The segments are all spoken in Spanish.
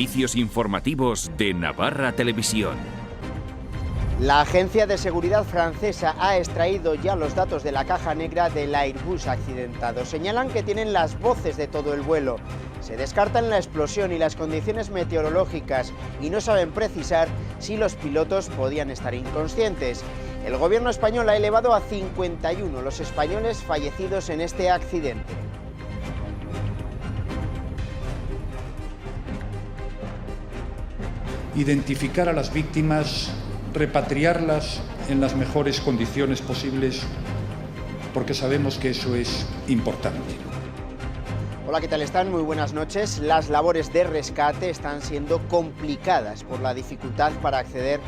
servicios informativos de Navarra Televisión. La agencia de seguridad francesa ha extraído ya los datos de la caja negra del Airbus accidentado. Señalan que tienen las voces de todo el vuelo. Se descartan la explosión y las condiciones meteorológicas y no saben precisar si los pilotos podían estar inconscientes. El gobierno español ha elevado a 51 los españoles fallecidos en este accidente. Identificar a las víctimas, repatriarlas en las mejores condiciones posibles, porque sabemos que eso es importante. Hola, ¿qué tal están? Muy buenas noches. Las labores de rescate están siendo complicadas por la dificultad para acceder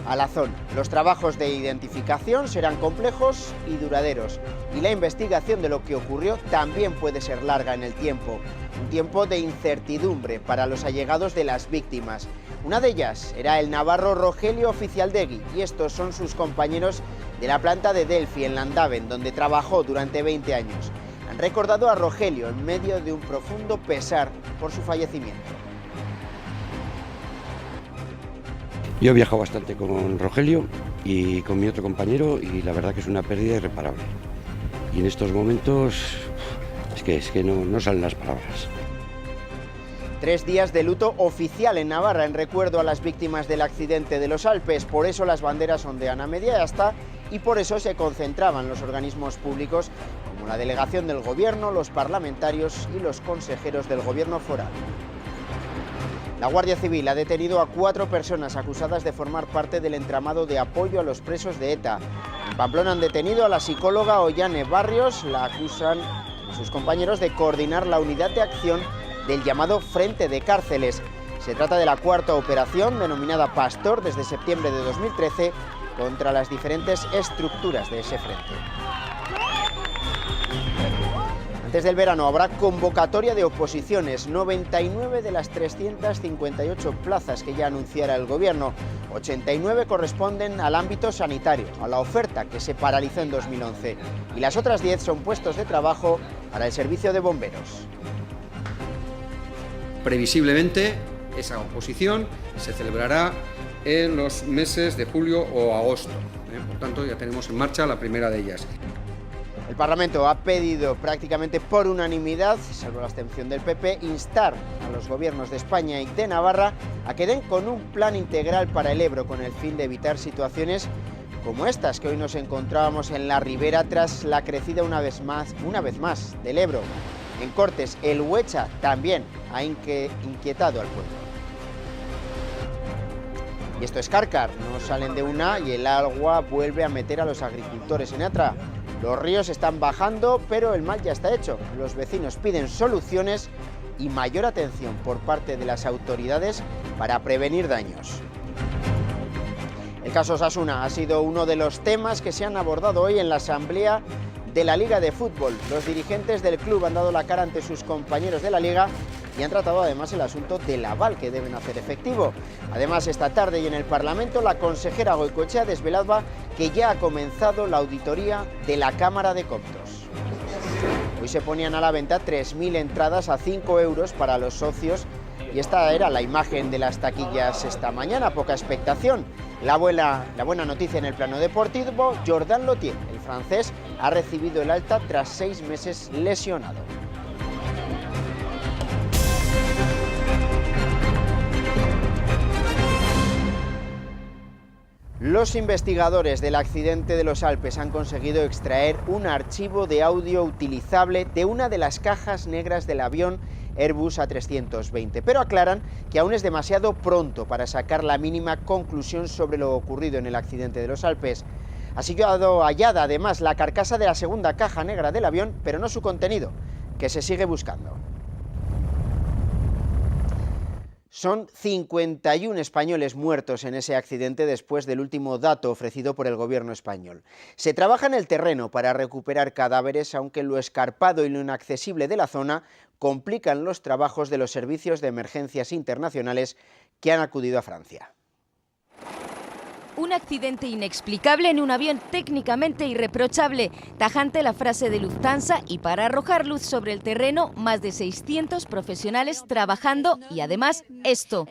a la zona. Los trabajos de identificación serán complejos y duraderos, y la investigación de lo que ocurrió también puede ser larga en el tiempo. Un tiempo de incertidumbre para los allegados de las víctimas. Una de ellas era el navarro Rogelio Oficialdegui, y estos son sus compañeros de la planta de Delphi en Landaven, donde trabajó durante 20 años. Han recordado a Rogelio en medio de un profundo pesar por su fallecimiento. Yo he viajado bastante con Rogelio y con mi otro compañero, y la verdad que es una pérdida irreparable. Y en estos momentos es que no salen las palabras. 3 días de luto oficial en Navarra en recuerdo a las víctimas del accidente de los Alpes. Por eso las banderas ondean a media asta y por eso se concentraban los organismos públicos como la delegación del gobierno, los parlamentarios y los consejeros del gobierno foral. La Guardia Civil ha detenido a 4 personas acusadas de formar parte del entramado de apoyo a los presos de ETA. En Pamplona han detenido a la psicóloga Ollane Barrios. La acusan a sus compañeros de coordinar la unidad de acción del llamado Frente de Cárceles. Se trata de la 4ª operación, denominada Pastor, desde septiembre de 2013, contra las diferentes estructuras de ese frente. Antes del verano habrá convocatoria de oposiciones. 99 de las 358 plazas que ya anunciara el gobierno. 89 corresponden al ámbito sanitario, a la oferta que se paralizó en 2011. Y las otras 10 son puestos de trabajo para el servicio de bomberos. Previsiblemente, esa oposición se celebrará en los meses de julio o agosto. Por tanto, ya tenemos en marcha la primera de ellas. El Parlamento ha pedido prácticamente por unanimidad, salvo la abstención del PP, instar a los gobiernos de España y de Navarra a que den con un plan integral para el Ebro, con el fin de evitar situaciones como estas que hoy nos encontrábamos en la ribera tras la crecida una vez más del Ebro. En Cortes, el Huecha también ha inquietado al pueblo. Y esto es Cárcar, no salen de una y el agua vuelve a meter a los agricultores en Atra. Los ríos están bajando, pero el mal ya está hecho. Los vecinos piden soluciones y mayor atención por parte de las autoridades para prevenir daños. El caso Osasuna ha sido uno de los temas que se han abordado hoy en la asamblea de la Liga de Fútbol. Los dirigentes del club han dado la cara ante sus compañeros de la Liga y han tratado además el asunto del aval que deben hacer efectivo. Además, esta tarde y en el Parlamento, la consejera Goicoechea desvelaba que ya ha comenzado la auditoría de la Cámara de Comptos. Hoy se ponían a la venta 3.000 entradas a 5 euros para los socios y esta era la imagen de las taquillas esta mañana, poca expectación. La buena noticia en el plano deportivo, Jordan Lothier, el francés, ha recibido el alta tras 6 meses lesionado. Los investigadores del accidente de los Alpes han conseguido extraer un archivo de audio utilizable de una de las cajas negras del avión Airbus A320, pero aclaran que aún es demasiado pronto para sacar la mínima conclusión sobre lo ocurrido en el accidente de los Alpes. Ha sido hallada además la carcasa de la segunda caja negra del avión, pero no su contenido, que se sigue buscando. Son 51 españoles muertos en ese accidente después del último dato ofrecido por el gobierno español. Se trabaja en el terreno para recuperar cadáveres, aunque lo escarpado y lo inaccesible de la zona complican los trabajos de los servicios de emergencias internacionales que han acudido a Francia. Un accidente inexplicable en un avión técnicamente irreprochable. Tajante la frase de Lufthansa y para arrojar luz sobre el terreno, más de 600 profesionales trabajando y además esto.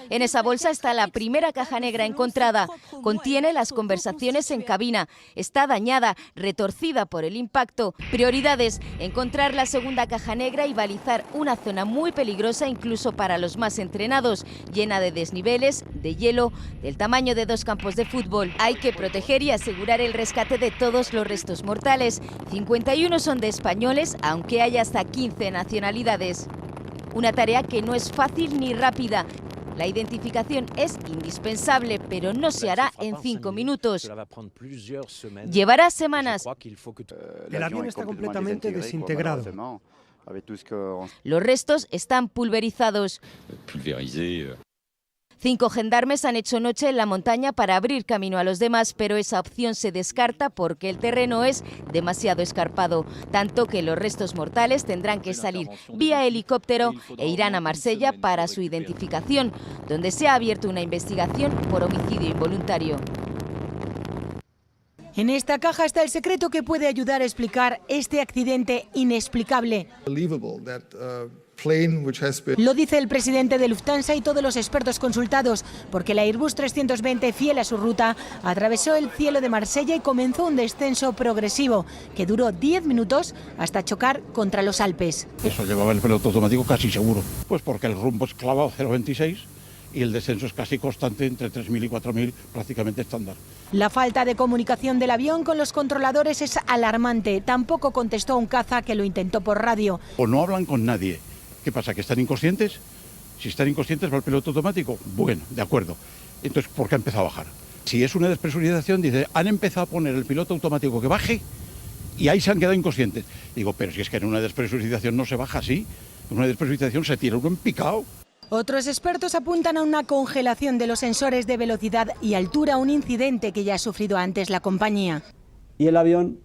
En esa bolsa está la primera caja negra encontrada. Contiene las conversaciones en cabina. Está dañada, retorcida por el impacto. Prioridades: encontrar la segunda caja negra y balizar una zona muy peligrosa incluso para los más entrenados, llena de desniveles, de hielo, del tamaño de 2 campos de fútbol. Hay que proteger y asegurar el rescate de todos los restos mortales. 51 son de españoles, aunque hay hasta 15 nacionalidades. Una tarea que no es fácil ni rápida. La identificación es indispensable, pero no se hará en 5 minutos. Llevará semanas. El avión está completamente desintegrado. Los restos están pulverizados. 5 gendarmes han hecho noche en la montaña para abrir camino a los demás, pero esa opción se descarta porque el terreno es demasiado escarpado, tanto que los restos mortales tendrán que salir vía helicóptero e irán a Marsella para su identificación, donde se ha abierto una investigación por homicidio involuntario. En esta caja está el secreto que puede ayudar a explicar este accidente inexplicable. Lo dice el presidente de Lufthansa y todos los expertos consultados, porque el Airbus 320, fiel a su ruta, atravesó el cielo de Marsella y comenzó un descenso progresivo que duró 10 minutos hasta chocar contra los Alpes. Eso llevaba el piloto automático casi seguro, pues porque el rumbo es clavado 0,26 y el descenso es casi constante entre 3.000 y 4.000, prácticamente estándar. La falta de comunicación del avión con los controladores es alarmante. Tampoco contestó un caza que lo intentó por radio. O no hablan con nadie. ¿Qué pasa? ¿Que están inconscientes? Si están inconscientes va el piloto automático. Bueno, de acuerdo. Entonces, ¿por qué ha empezado a bajar? Si es una despresurización, dice, han empezado a poner el piloto automático que baje y ahí se han quedado inconscientes. Digo, pero si es que en una despresurización no se baja así. En una despresurización se tira uno en picado. Otros expertos apuntan a una congelación de los sensores de velocidad y altura, un incidente que ya ha sufrido antes la compañía. Y el avión,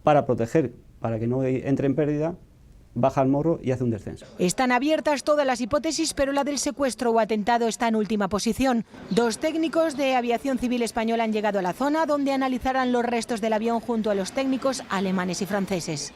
para proteger, para que no entre en pérdida, baja al morro y hace un descenso. Están abiertas todas las hipótesis, pero la del secuestro o atentado está en última posición. 2 técnicos de aviación civil española han llegado a la zona, donde analizarán los restos del avión junto a los técnicos alemanes y franceses.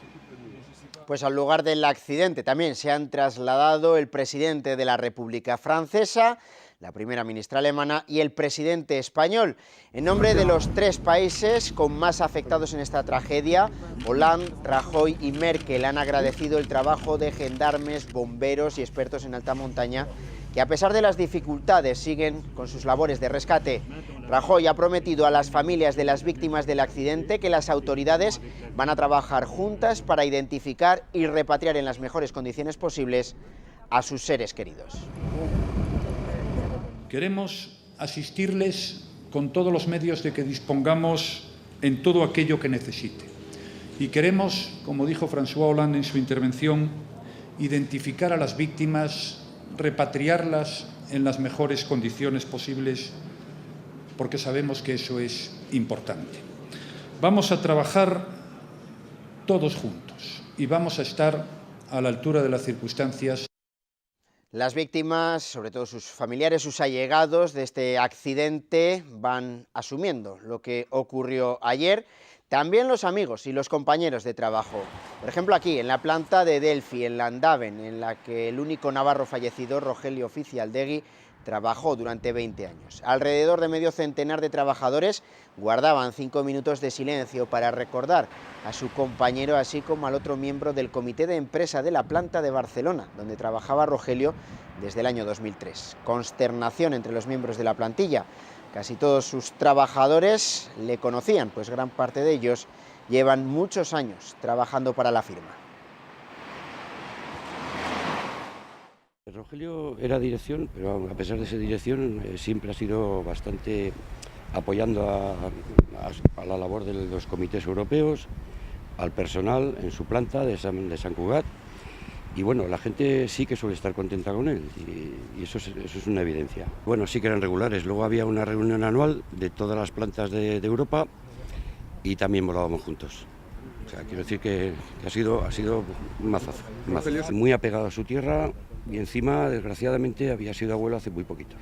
Pues al lugar del accidente también se han trasladado el presidente de la República Francesa, la primera ministra alemana y el presidente español. En nombre de los 3 países con más afectados en esta tragedia, Hollande, Rajoy y Merkel han agradecido el trabajo de gendarmes, bomberos y expertos en alta montaña que a pesar de las dificultades siguen con sus labores de rescate. Rajoy ha prometido a las familias de las víctimas del accidente que las autoridades van a trabajar juntas para identificar y repatriar en las mejores condiciones posibles a sus seres queridos. Queremos asistirles con todos los medios de que dispongamos en todo aquello que necesite. Y queremos, como dijo François Hollande en su intervención, identificar a las víctimas, repatriarlas en las mejores condiciones posibles, porque sabemos que eso es importante. Vamos a trabajar todos juntos y vamos a estar a la altura de las circunstancias. Las víctimas, sobre todo sus familiares, sus allegados de este accidente, van asumiendo lo que ocurrió ayer. También los amigos y los compañeros de trabajo. Por ejemplo, aquí, en la planta de Delphi, en Landaven, en la que el único navarro fallecido, Rogelio Oficialdegui, trabajó durante 20 años. Alrededor de medio centenar de trabajadores guardaban 5 minutos de silencio para recordar a su compañero, así como al otro miembro del comité de empresa de la planta de Barcelona, donde trabajaba Rogelio desde el año 2003. Consternación entre los miembros de la plantilla. Casi todos sus trabajadores le conocían, pues gran parte de ellos llevan muchos años trabajando para la firma. Rogelio era dirección, pero a pesar de ser dirección siempre ha sido bastante apoyando a la labor de los comités europeos, al personal en su planta de Sant Cugat. Y bueno, la gente sí que suele estar contenta con él y eso es una evidencia. Bueno, sí que eran regulares. Luego había una reunión anual de todas las plantas de Europa y también volábamos juntos. O sea, quiero decir que ha sido un mazazo. Muy apegado a su tierra y encima, desgraciadamente, había sido abuelo hace muy poquito.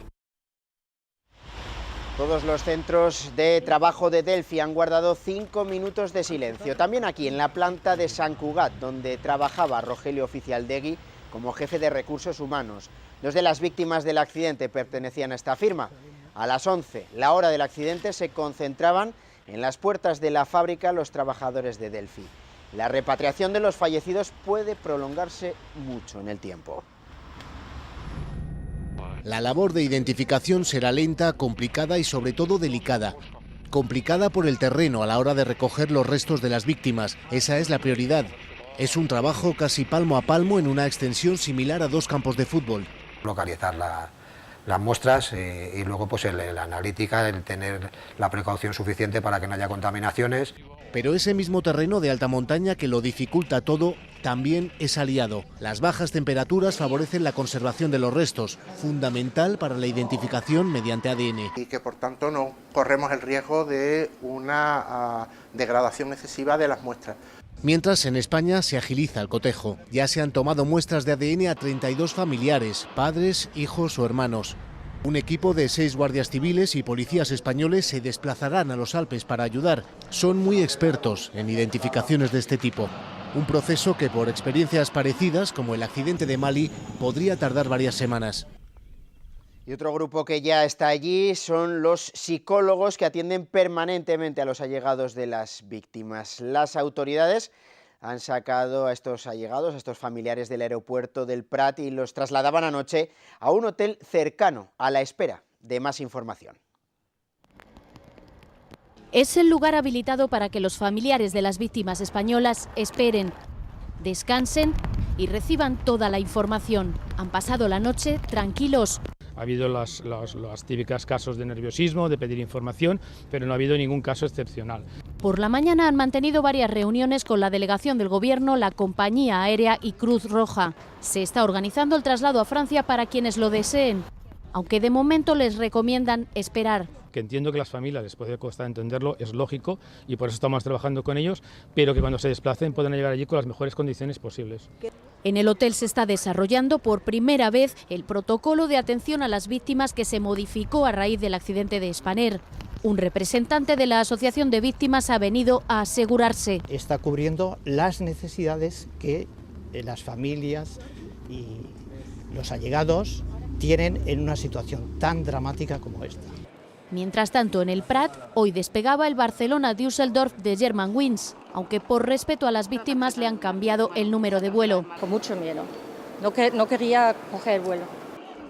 Todos los centros de trabajo de Delphi han guardado 5 minutos de silencio. También aquí, en la planta de Sant Cugat, donde trabajaba Rogelio Oficialdegui como jefe de recursos humanos. 2 de las víctimas del accidente pertenecían a esta firma. A las 11, la hora del accidente, se concentraban en las puertas de la fábrica los trabajadores de Delphi. La repatriación de los fallecidos puede prolongarse mucho en el tiempo. La labor de identificación será lenta, complicada y sobre todo delicada. Complicada por el terreno a la hora de recoger los restos de las víctimas. Esa es la prioridad. Es un trabajo casi palmo a palmo en una extensión similar a 2 campos de fútbol. Localizar las muestras y luego pues la analítica, el tener la precaución suficiente para que no haya contaminaciones. Pero ese mismo terreno de alta montaña que lo dificulta todo también es aliado. Las bajas temperaturas favorecen la conservación de los restos, fundamental para la identificación mediante ADN. Y que por tanto no corremos el riesgo de una degradación excesiva de las muestras. Mientras, en España se agiliza el cotejo. Ya se han tomado muestras de ADN a 32 familiares, padres, hijos o hermanos. Un equipo de 6 guardias civiles y policías españoles se desplazarán a los Alpes para ayudar. Son muy expertos en identificaciones de este tipo. Un proceso que, por experiencias parecidas, como el accidente de Mali, podría tardar varias semanas. Y otro grupo que ya está allí son los psicólogos que atienden permanentemente a los allegados de las víctimas. Las autoridades han sacado a estos allegados, a estos familiares del aeropuerto del Prat, y los trasladaban anoche a un hotel cercano, a la espera de más información. Es el lugar habilitado para que los familiares de las víctimas españolas esperen, descansen y reciban toda la información. Han pasado la noche tranquilos. Ha habido los típicos casos de nerviosismo, de pedir información, pero no ha habido ningún caso excepcional. Por la mañana han mantenido varias reuniones con la delegación del Gobierno, la compañía aérea y Cruz Roja. Se está organizando el traslado a Francia para quienes lo deseen, aunque de momento les recomiendan esperar. Que entiendo que las familias les puede costar entenderlo, es lógico, y por eso estamos trabajando con ellos, pero que cuando se desplacen puedan llegar allí con las mejores condiciones posibles. En el hotel se está desarrollando por primera vez el protocolo de atención a las víctimas que se modificó a raíz del accidente de Spanair. Un representante de la Asociación de Víctimas ha venido a asegurarse. Está cubriendo las necesidades que las familias y los allegados tienen en una situación tan dramática como esta. Mientras tanto, en el Prat, hoy despegaba el Barcelona-Düsseldorf de Germanwings, aunque por respeto a las víctimas le han cambiado el número de vuelo. Con mucho miedo. No quería coger el vuelo.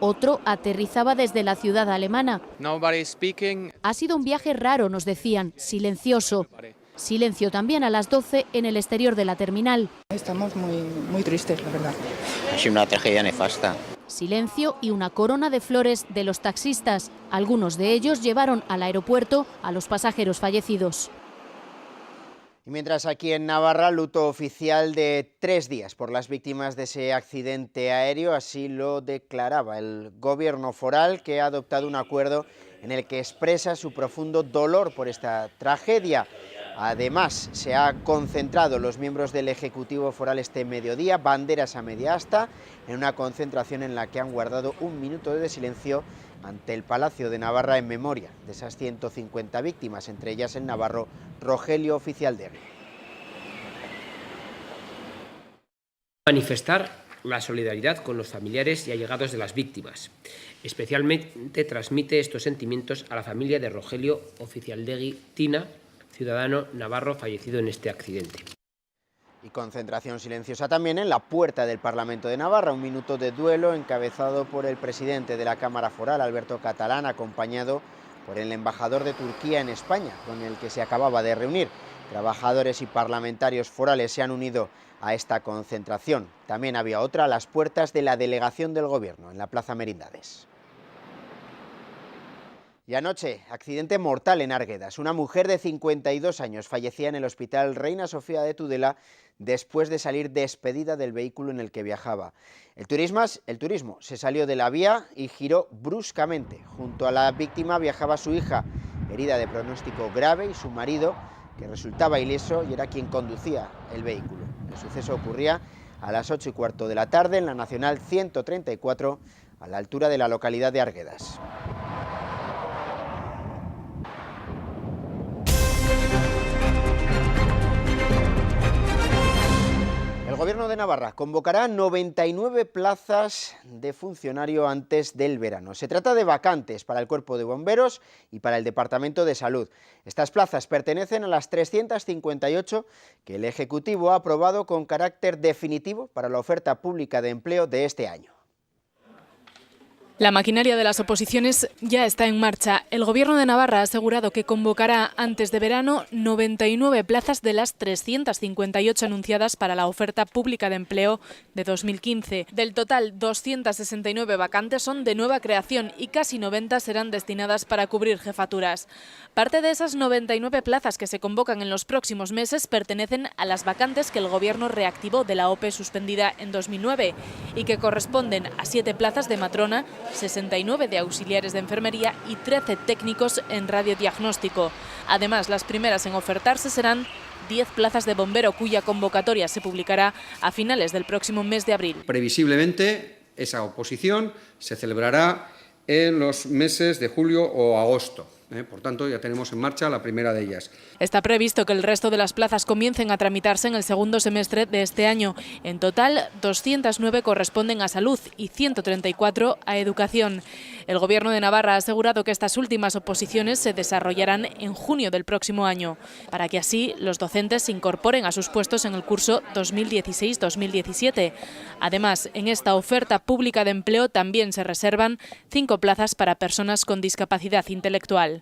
Otro aterrizaba desde la ciudad alemana. Ha sido un viaje raro, nos decían, silencioso. Silencio también a las 12 en el exterior de la terminal. Estamos muy tristes, la verdad. Ha sido una tragedia nefasta. Silencio y una corona de flores de los taxistas. Algunos de ellos llevaron al aeropuerto a los pasajeros fallecidos. Y mientras aquí en Navarra, luto oficial de 3 días por las víctimas de ese accidente aéreo, así lo declaraba el gobierno foral, que ha adoptado un acuerdo en el que expresa su profundo dolor por esta tragedia. Además, se han concentrado los miembros del Ejecutivo Foral este mediodía, banderas a media asta, en una concentración en la que han guardado 1 minuto de silencio ante el Palacio de Navarra en memoria de esas 150 víctimas, entre ellas el navarro Rogelio Oficialdegui. Manifestar la solidaridad con los familiares y allegados de las víctimas. Especialmente transmite estos sentimientos a la familia de Rogelio Oficialdegui Tina, ciudadano navarro fallecido en este accidente. Y concentración silenciosa también en la puerta del Parlamento de Navarra, 1 minuto de duelo encabezado por el presidente de la Cámara Foral, Alberto Catalán, acompañado por el embajador de Turquía en España, con el que se acababa de reunir. Trabajadores y parlamentarios forales se han unido a esta concentración. También había otra a las puertas de la delegación del Gobierno, en la Plaza Merindades. Y anoche, accidente mortal en Arguedas. Una mujer de 52 años fallecía en el Hospital Reina Sofía de Tudela después de salir despedida del vehículo en el que viajaba. El turismo se salió de la vía y giró bruscamente. Junto a la víctima viajaba su hija, herida de pronóstico grave, y su marido, que resultaba ileso y era quien conducía el vehículo. El suceso ocurría a las 8:15 de la tarde en la Nacional 134, a la altura de la localidad de Arguedas. Gobierno de Navarra convocará 99 plazas de funcionario antes del verano. Se trata de vacantes para el Cuerpo de Bomberos y para el Departamento de Salud. Estas plazas pertenecen a las 358 que el Ejecutivo ha aprobado con carácter definitivo para la oferta pública de empleo de este año. La maquinaria de las oposiciones ya está en marcha. El Gobierno de Navarra ha asegurado que convocará antes de verano 99 plazas de las 358 anunciadas para la oferta pública de empleo de 2015. Del total, 269 vacantes son de nueva creación y casi 90 serán destinadas para cubrir jefaturas. Parte de esas 99 plazas que se convocan en los próximos meses pertenecen a las vacantes que el Gobierno reactivó de la OPE suspendida en 2009 y que corresponden a 7 plazas de matrona, 69 de auxiliares de enfermería y 13 técnicos en radiodiagnóstico. Además, las primeras en ofertarse serán 10 plazas de bombero, cuya convocatoria se publicará a finales del próximo mes de abril. Previsiblemente, esa oposición se celebrará en los meses de julio o agosto. Por tanto, ya tenemos en marcha la primera de ellas. Está previsto que el resto de las plazas comiencen a tramitarse en el segundo semestre de este año. En total, 209 corresponden a salud y 134 a educación. El Gobierno de Navarra ha asegurado que estas últimas oposiciones se desarrollarán en junio del próximo año, para que así los docentes se incorporen a sus puestos en el curso 2016-2017. Además, en esta oferta pública de empleo también se reservan 5 plazas para personas con discapacidad intelectual.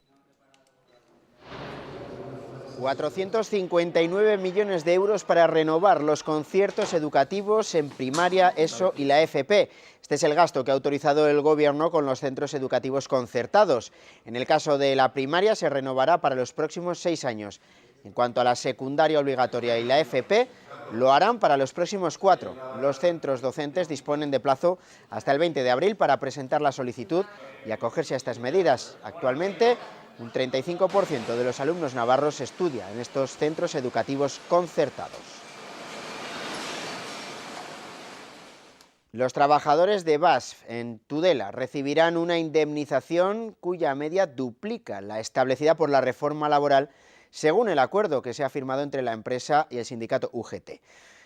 459 millones de euros para renovar los conciertos educativos en primaria, ESO y la FP. Este es el gasto que ha autorizado el Gobierno con los centros educativos concertados. En el caso de la primaria se renovará para los próximos 6 años. En cuanto a la secundaria obligatoria y la FP, lo harán para los próximos 4. Los centros docentes disponen de plazo hasta el 20 de abril para presentar la solicitud y acogerse a estas medidas. Actualmente, un 35% de los alumnos navarros estudia en estos centros educativos concertados. Los trabajadores de BASF en Tudela recibirán una indemnización cuya media duplica la establecida por la reforma laboral, según el acuerdo que se ha firmado entre la empresa y el sindicato UGT.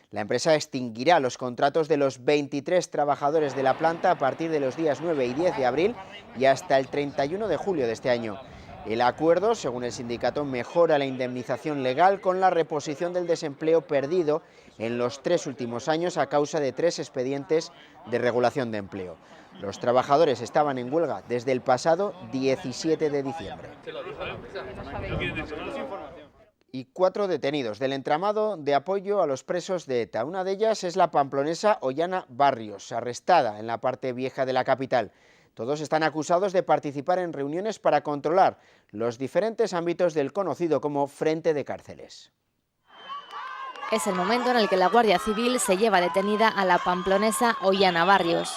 La empresa extinguirá los contratos de los 23 trabajadores de la planta a partir de los días 9 y 10 de abril y hasta el 31 de julio de este año. El acuerdo, según el sindicato, mejora la indemnización legal con la reposición del desempleo perdido en los 3 últimos años a causa de 3 expedientes de regulación de empleo. Los trabajadores estaban en huelga desde el pasado 17 de diciembre. Y 4 detenidos del entramado de apoyo a los presos de ETA. Una de ellas es la pamplonesa Ollana Barrios, arrestada en la parte vieja de la capital. Todos están acusados de participar en reuniones para controlar los diferentes ámbitos del conocido como Frente de Cárceles. Es el momento en el que la Guardia Civil se lleva detenida a la pamplonesa Ollana Barrios.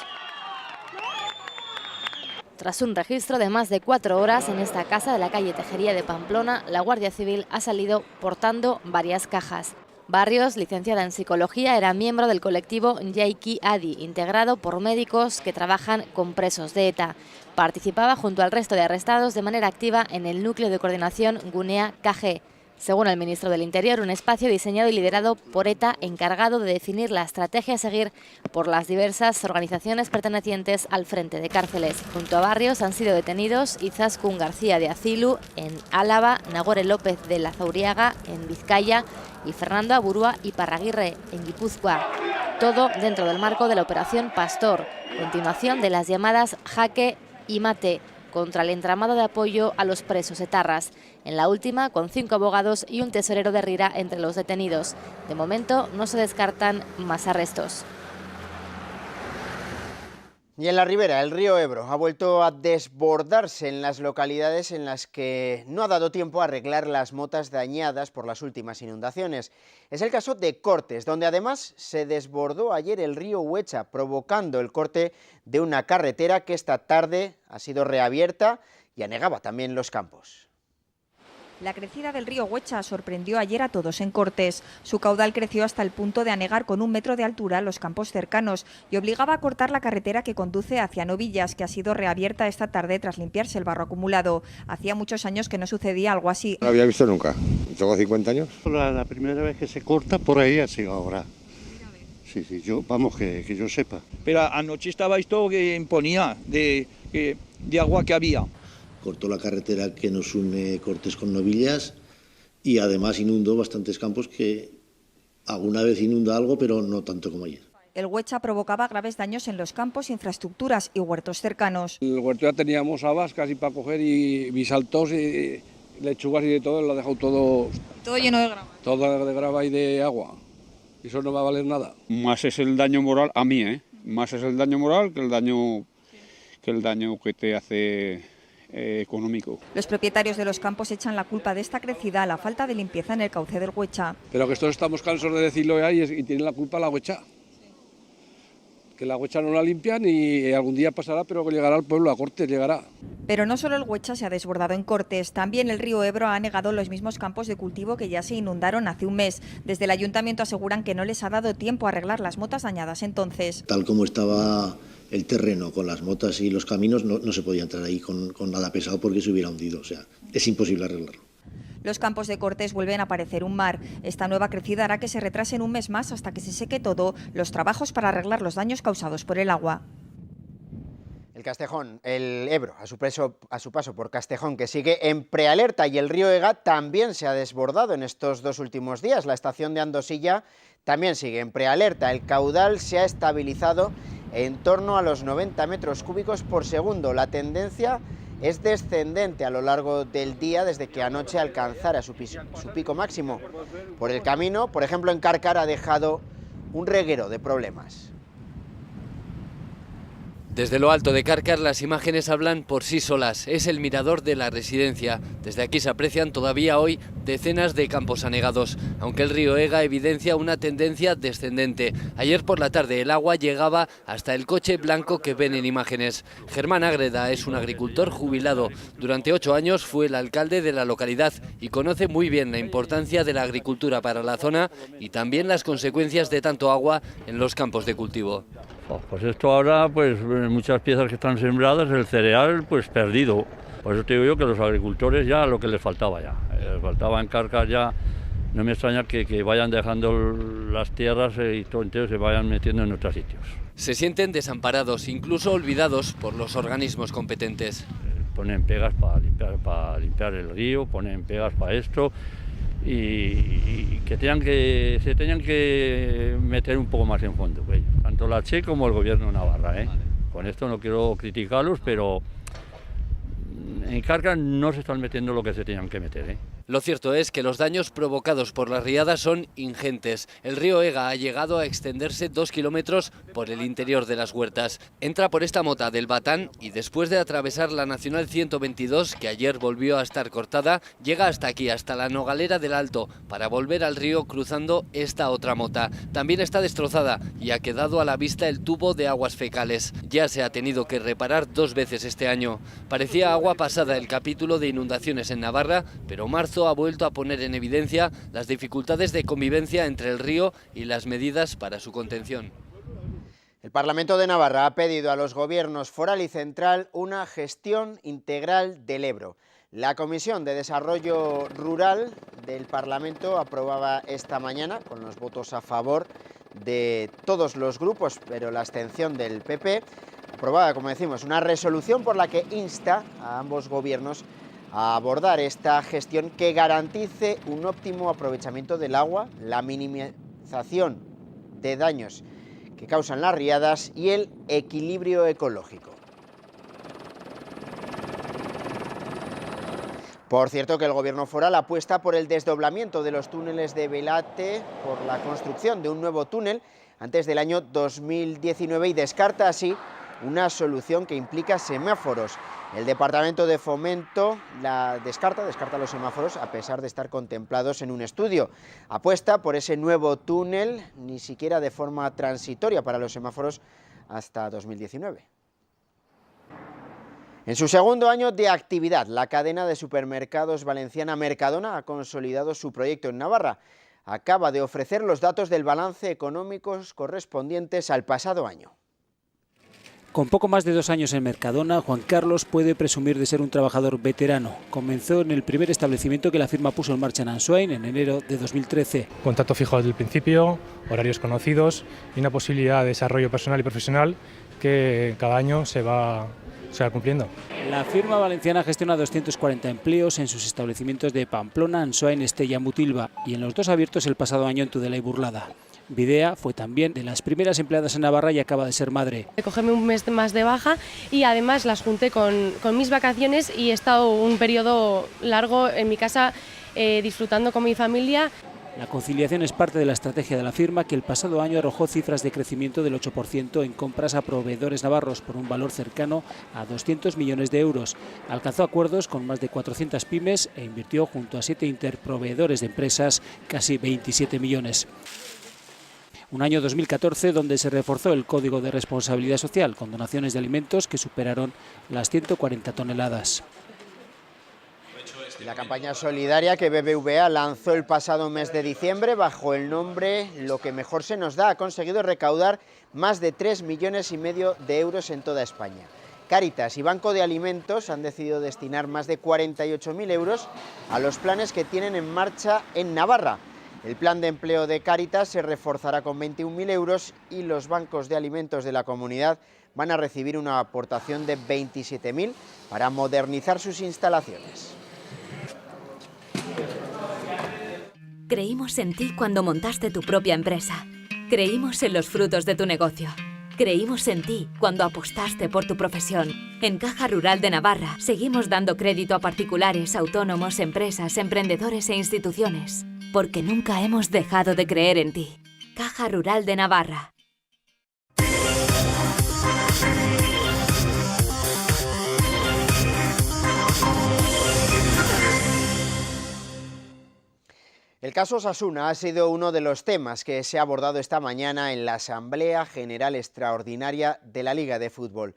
Tras un registro de más de 4 horas en esta casa de la calle Tejería de Pamplona, la Guardia Civil ha salido portando varias cajas. Barrios, licenciada en Psicología, era miembro del colectivo Yaiki Adi, integrado por médicos que trabajan con presos de ETA. Participaba junto al resto de arrestados de manera activa en el núcleo de coordinación Gunea KG. Según el ministro del Interior, un espacio diseñado y liderado por ETA encargado de definir la estrategia a seguir por las diversas organizaciones pertenecientes al Frente de Cárceles. Junto a Barrios han sido detenidos Izaskun García de Azilu en Álava, Nagore López de Lazauriaga en Vizcaya y Fernando Aburua y Parraguirre en Guipúzcoa. Todo dentro del marco de la Operación Pastor, continuación de las llamadas Jaque y Mate, contra el entramado de apoyo a los presos etarras. En la última, con 5 abogados y un tesorero de Rira entre los detenidos. De momento, no se descartan más arrestos. Y en la Ribera, el río Ebro ha vuelto a desbordarse en las localidades en las que no ha dado tiempo a arreglar las motas dañadas por las últimas inundaciones. Es el caso de Cortes, donde además se desbordó ayer el río Huecha, provocando el corte de una carretera que esta tarde ha sido reabierta y anegaba también los campos. La crecida del río Huecha sorprendió ayer a todos en Cortes. Su caudal creció hasta el punto de anegar con 1 metro de altura los campos cercanos y obligaba a cortar la carretera que conduce hacia Novillas, que ha sido reabierta esta tarde tras limpiarse el barro acumulado. Hacía muchos años que no sucedía algo así. No había visto nunca. Tengo 50 años. La primera vez que se corta por ahí ha sido ahora. Sí, yo, vamos, que yo sepa. Pero anoche estaba esto que imponía de agua que había. Cortó la carretera que nos une Cortes con Novillas y además inundó bastantes campos que alguna vez inunda algo, pero no tanto como ayer. El Huecha provocaba graves daños en los campos, infraestructuras y huertos cercanos. En el huerto ya teníamos habas casi para coger y bisaltos y lechugas y de todo, lo ha dejado todo... Todo lleno de grava. Todo de grava y de agua. Eso no va a valer nada. Más es el daño moral, a mí, más es el daño moral que el daño que te hace económico. Los propietarios de los campos echan la culpa de esta crecida a la falta de limpieza en el cauce del Huecha. Pero que todos estamos cansados de decirlo ahí y tienen la culpa la Huecha. Que la Huecha no la limpian y algún día pasará, pero que llegará al pueblo, a Cortes llegará. Pero no solo el Huecha se ha desbordado en Cortes, también el río Ebro ha anegado los mismos campos de cultivo que ya se inundaron hace un mes. Desde el ayuntamiento aseguran que no les ha dado tiempo a arreglar las motas dañadas entonces. Tal como estaba el terreno con las motas y los caminos, no se podía entrar ahí con nada pesado porque se hubiera hundido, o sea, es imposible arreglarlo. Los campos de Cortes vuelven a parecer un mar. Esta nueva crecida hará que se retrasen un mes más hasta que se seque todo los trabajos para arreglar los daños causados por el agua. El Castejón, el Ebro, a su paso por Castejón, que sigue en prealerta, y el río Ega también se ha desbordado en estos 2 últimos días. La estación de Andosilla también sigue en prealerta. El caudal se ha estabilizado en torno a los 90 metros cúbicos por segundo. La tendencia es descendente a lo largo del día desde que anoche alcanzara su pico máximo. Por el camino, por ejemplo, en Cárcar ha dejado un reguero de problemas. Desde lo alto de Cárcar las imágenes hablan por sí solas. Es el mirador de la residencia. Desde aquí se aprecian todavía hoy decenas de campos anegados, aunque el río Ega evidencia una tendencia descendente. Ayer por la tarde el agua llegaba hasta el coche blanco que ven en imágenes. Germán Ágreda es un agricultor jubilado. Durante 8 años fue el alcalde de la localidad y conoce muy bien la importancia de la agricultura para la zona y también las consecuencias de tanto agua en los campos de cultivo. Pues esto ahora, pues muchas piezas que están sembradas, el cereal pues perdido. Por eso te digo yo que los agricultores ya lo que les faltaba ya. Les faltaba en Cárcar ya, no me extraña que vayan dejando las tierras y todo entero se vayan metiendo en otros sitios. Se sienten desamparados, incluso olvidados por los organismos competentes. Ponen pegas para limpiar el río, ponen pegas para esto. Y que se tenían que meter un poco más en fondo, pues, tanto la Che como el gobierno de Navarra. Con esto no quiero criticarlos, pero en Cárcar no se están metiendo lo que se tenían que meter. Lo cierto es que los daños provocados por las riadas son ingentes. El río Ega ha llegado a extenderse 2 kilómetros por el interior de las huertas. Entra por esta mota del Batán y después de atravesar la Nacional 122, que ayer volvió a estar cortada, llega hasta aquí, hasta la Nogalera del Alto, para volver al río cruzando esta otra mota. También está destrozada y ha quedado a la vista el tubo de aguas fecales. Ya se ha tenido que reparar 2 veces este año. Parecía agua pasada el capítulo de inundaciones en Navarra, pero marzo ha vuelto a poner en evidencia las dificultades de convivencia entre el río y las medidas para su contención. El Parlamento de Navarra ha pedido a los gobiernos foral y central una gestión integral del Ebro. La Comisión de Desarrollo Rural del Parlamento aprobaba esta mañana, con los votos a favor de todos los grupos, pero la abstención del PP, aprobada, como decimos, una resolución por la que insta a ambos gobiernos a abordar esta gestión que garantice un óptimo aprovechamiento del agua, la minimización de daños que causan las riadas y el equilibrio ecológico. Por cierto, que el gobierno foral apuesta por el desdoblamiento de los túneles de Belate, por la construcción de un nuevo túnel antes del año 2019 y descarta así una solución que implica semáforos. El Departamento de Fomento descarta los semáforos a pesar de estar contemplados en un estudio. Apuesta por ese nuevo túnel, ni siquiera de forma transitoria para los semáforos hasta 2019. En su segundo año de actividad, la cadena de supermercados valenciana Mercadona ha consolidado su proyecto en Navarra. Acaba de ofrecer los datos del balance económicos correspondientes al pasado año. Con poco más de 2 años en Mercadona, Juan Carlos puede presumir de ser un trabajador veterano. Comenzó en el primer establecimiento que la firma puso en marcha en Ansoain en enero de 2013. Contrato fijo desde el principio, horarios conocidos y una posibilidad de desarrollo personal y profesional que cada año se va cumpliendo. La firma valenciana gestiona 240 empleos en sus establecimientos de Pamplona, Ansoain, Estella, Mutilva y en los 2 abiertos el pasado año en Tudela y Burlada. Bidea fue también de las primeras empleadas en Navarra y acaba de ser madre. Cogerme un mes más de baja y además las junté con mis vacaciones y he estado un periodo largo en mi casa disfrutando con mi familia. La conciliación es parte de la estrategia de la firma, que el pasado año arrojó cifras de crecimiento del 8% en compras a proveedores navarros por un valor cercano a 200 millones de euros. Alcanzó acuerdos con más de 400 pymes e invirtió junto a 7 interproveedores de empresas casi 27 millones. Un año 2014 donde se reforzó el Código de Responsabilidad Social con donaciones de alimentos que superaron las 140 toneladas. La campaña solidaria que BBVA lanzó el pasado mes de diciembre bajo el nombre Lo que mejor se nos da ha conseguido recaudar más de 3,5 millones de euros en toda España. Cáritas y Banco de Alimentos han decidido destinar más de 48.000 euros a los planes que tienen en marcha en Navarra. El plan de empleo de Cáritas se reforzará con 21.000 euros y los bancos de alimentos de la comunidad van a recibir una aportación de 27.000 para modernizar sus instalaciones. Creímos en ti cuando montaste tu propia empresa. Creímos en los frutos de tu negocio. Creímos en ti cuando apostaste por tu profesión. En Caja Rural de Navarra seguimos dando crédito a particulares, autónomos, empresas, emprendedores e instituciones. Porque nunca hemos dejado de creer en ti. Caja Rural de Navarra. El caso Osasuna ha sido uno de los temas que se ha abordado esta mañana en la Asamblea General Extraordinaria de la Liga de Fútbol.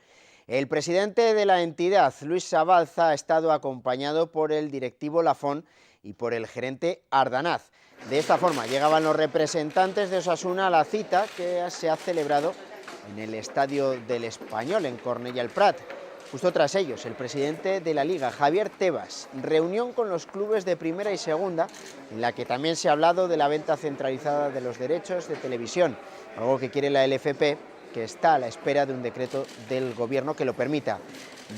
El presidente de la entidad, Luis Sabalza, ha estado acompañado por el directivo Lafón y por el gerente Ardanaz. De esta forma llegaban los representantes de Osasuna a la cita que se ha celebrado en el Estadio del Español, en Cornellà el Prat. Justo tras ellos, el presidente de la Liga, Javier Tebas, reunión con los clubes de primera y segunda, en la que también se ha hablado de la venta centralizada de los derechos de televisión, algo que quiere la LFP, que está a la espera de un decreto del gobierno que lo permita.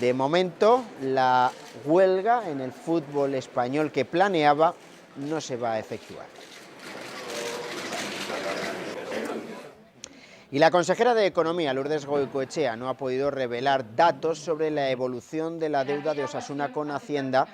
De momento, la huelga en el fútbol español que planeaba no se va a efectuar. Y la consejera de Economía, Lourdes Goicoechea, no ha podido revelar datos sobre la evolución de la deuda de Osasuna con Hacienda,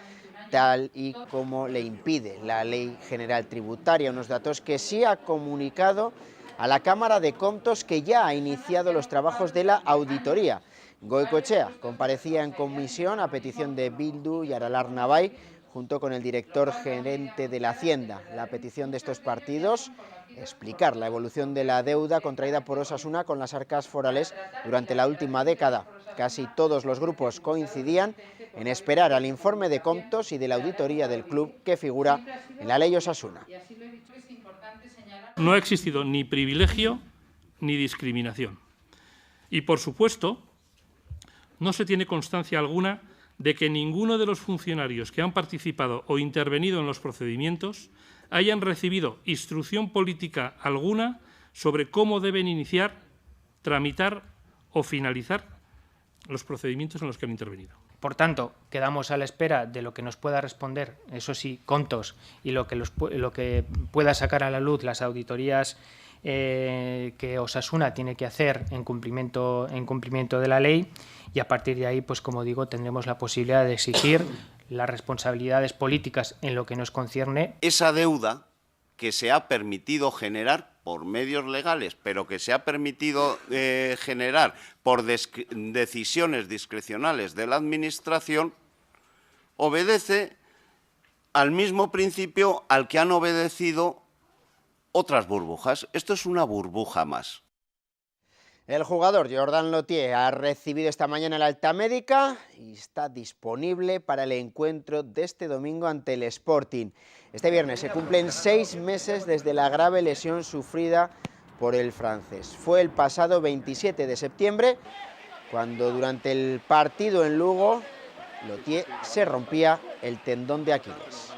tal y como le impide la Ley General Tributaria, unos datos que sí ha comunicado a la Cámara de Comptos, que ya ha iniciado los trabajos de la auditoría. Goicoechea comparecía en comisión a petición de Bildu y Aralar Navai, junto con el director gerente de la Hacienda. La petición de estos partidos, explicar la evolución de la deuda contraída por Osasuna con las arcas forales durante la última década. Casi todos los grupos coincidían en esperar al informe de Comptos y de la auditoría del club que figura en la ley Osasuna. No ha existido ni privilegio ni discriminación. Y, por supuesto, no se tiene constancia alguna de que ninguno de los funcionarios que han participado o intervenido en los procedimientos hayan recibido instrucción política alguna sobre cómo deben iniciar, tramitar o finalizar los procedimientos en los que han intervenido. Por tanto, quedamos a la espera de lo que nos pueda responder, eso sí, Comptos, y lo que pueda sacar a la luz las auditorías que Osasuna tiene que hacer en cumplimiento de la ley, y a partir de ahí, pues como digo, tendremos la posibilidad de exigir las responsabilidades políticas en lo que nos concierne. Esa deuda que se ha permitido generar por medios legales, pero que se ha permitido generar por decisiones discrecionales de la Administración, obedece al mismo principio al que han obedecido otras burbujas. Esto es una burbuja más. El jugador Jordan Lothier ha recibido esta mañana la alta médica y está disponible para el encuentro de este domingo ante el Sporting. Este viernes se cumplen 6 meses desde la grave lesión sufrida por el francés. Fue el pasado 27 de septiembre cuando durante el partido en Lugo Lotier se rompía el tendón de Aquiles.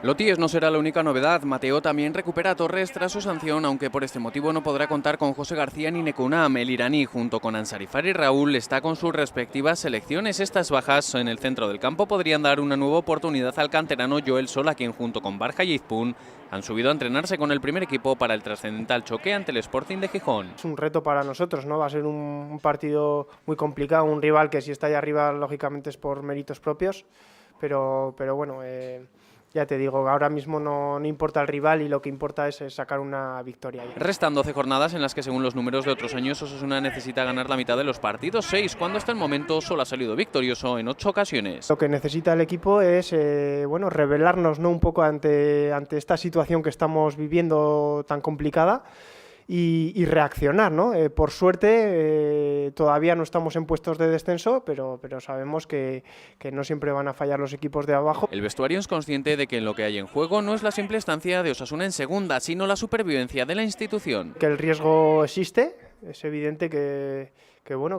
Loties no será la única novedad. Mateo también recupera a Torres tras su sanción, aunque por este motivo no podrá contar con José García ni Nekounam. El iraní, junto con Ansarifar y Raúl, está con sus respectivas selecciones. Estas bajas en el centro del campo podrían dar una nueva oportunidad al canterano Joel Sola, quien junto con Barja y Izpún han subido a entrenarse con el primer equipo para el trascendental choque ante el Sporting de Gijón. Es un reto para nosotros, ¿no? Va a ser un partido muy complicado, un rival que si está ahí arriba lógicamente es por méritos propios, pero bueno, ya te digo, ahora mismo no importa el rival y lo que importa es sacar una victoria. Restan 12 jornadas en las que, según los números de otros años, Osasuna necesita ganar la mitad de los partidos, 6, cuando hasta el momento solo ha salido victorioso en 8 ocasiones. Lo que necesita el equipo es rebelarnos, ¿no? Un poco ante esta situación que estamos viviendo tan complicada. Y reaccionar, ¿no? Por suerte todavía no estamos en puestos de descenso, pero sabemos que no siempre van a fallar los equipos de abajo. El vestuario es consciente de que lo que hay en juego no es la simple estancia de Osasuna en segunda, sino la supervivencia de la institución. Que el riesgo existe, es evidente que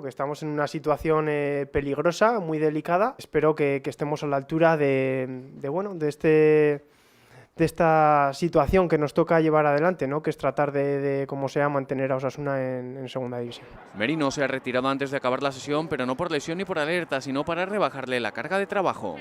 estamos en una situación peligrosa, muy delicada. Espero que estemos a la altura de esta situación que nos toca llevar adelante, ¿no? Que es tratar de como sea, mantener a Osasuna en segunda división. Merino se ha retirado antes de acabar la sesión, pero no por lesión ni por alerta, sino para rebajarle la carga de trabajo.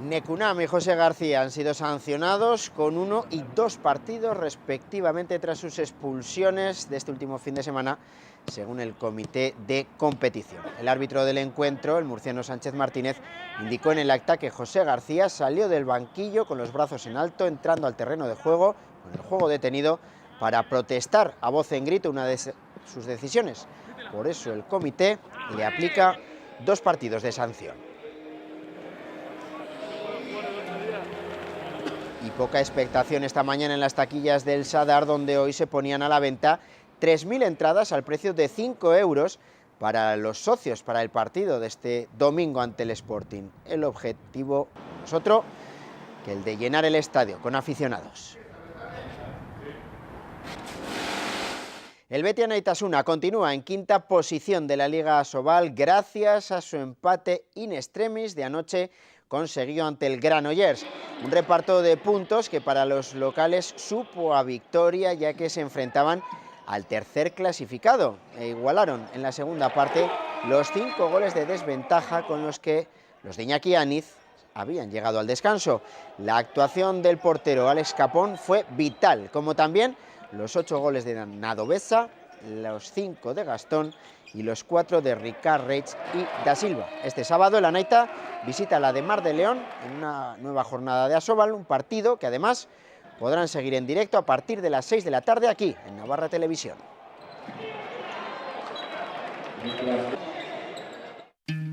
Nekounam y José García han sido sancionados con 1 y 2 partidos respectivamente tras sus expulsiones de este último fin de semana, según el comité de competición. El árbitro del encuentro, el murciano Sánchez Martínez, indicó en el acta que José García salió del banquillo con los brazos en alto, entrando al terreno de juego, con el juego detenido, para protestar a voz en grito una de sus decisiones. Por eso el comité le aplica 2 partidos de sanción. Y poca expectación esta mañana en las taquillas del Sadar, donde hoy se ponían a la venta 3.000 entradas al precio de 5 euros para los socios para el partido de este domingo ante el Sporting. El objetivo no es otro que el de llenar el estadio con aficionados. El Betis Anaitasuna continúa en quinta posición de la Liga Asobal gracias a su empate in extremis de anoche conseguido ante el Granollers. Un reparto de puntos que para los locales supo a victoria, ya que se enfrentaban al tercer clasificado e igualaron en la segunda parte los 5 goles de desventaja con los que los de Iñaki Aniz habían llegado al descanso. La actuación del portero Alex Capón fue vital, como también los 8 goles de Nado Beza, los 5 de Gastón y los 4 de Ricard Reig y Da Silva. Este sábado el Anaita visita la de Mar de León en una nueva jornada de Asobal, un partido que además podrán seguir en directo a partir de las 6 de la tarde aquí en Navarra Televisión.